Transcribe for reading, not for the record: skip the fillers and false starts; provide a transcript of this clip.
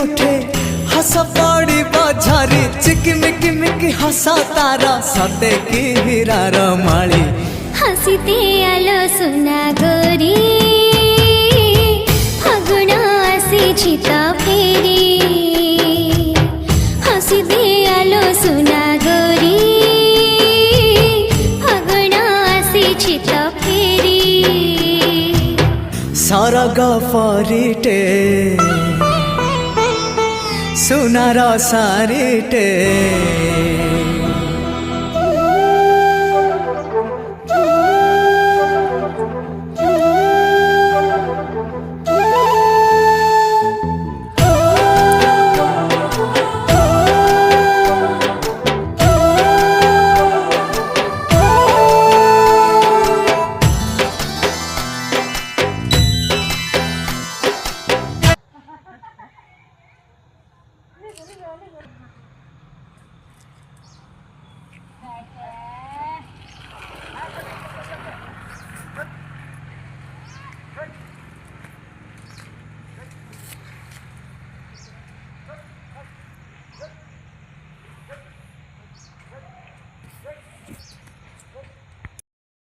उठे हस पड़ी बझारी चिकमिक मिक हसा तारा सते की हीरार माली हसीते आलो सुना गोरी फागुण आसी तो फेरी हसीते आलो सुना गोरी फागुण आसी तो फेरी सरग परिटे सुनार सारिटे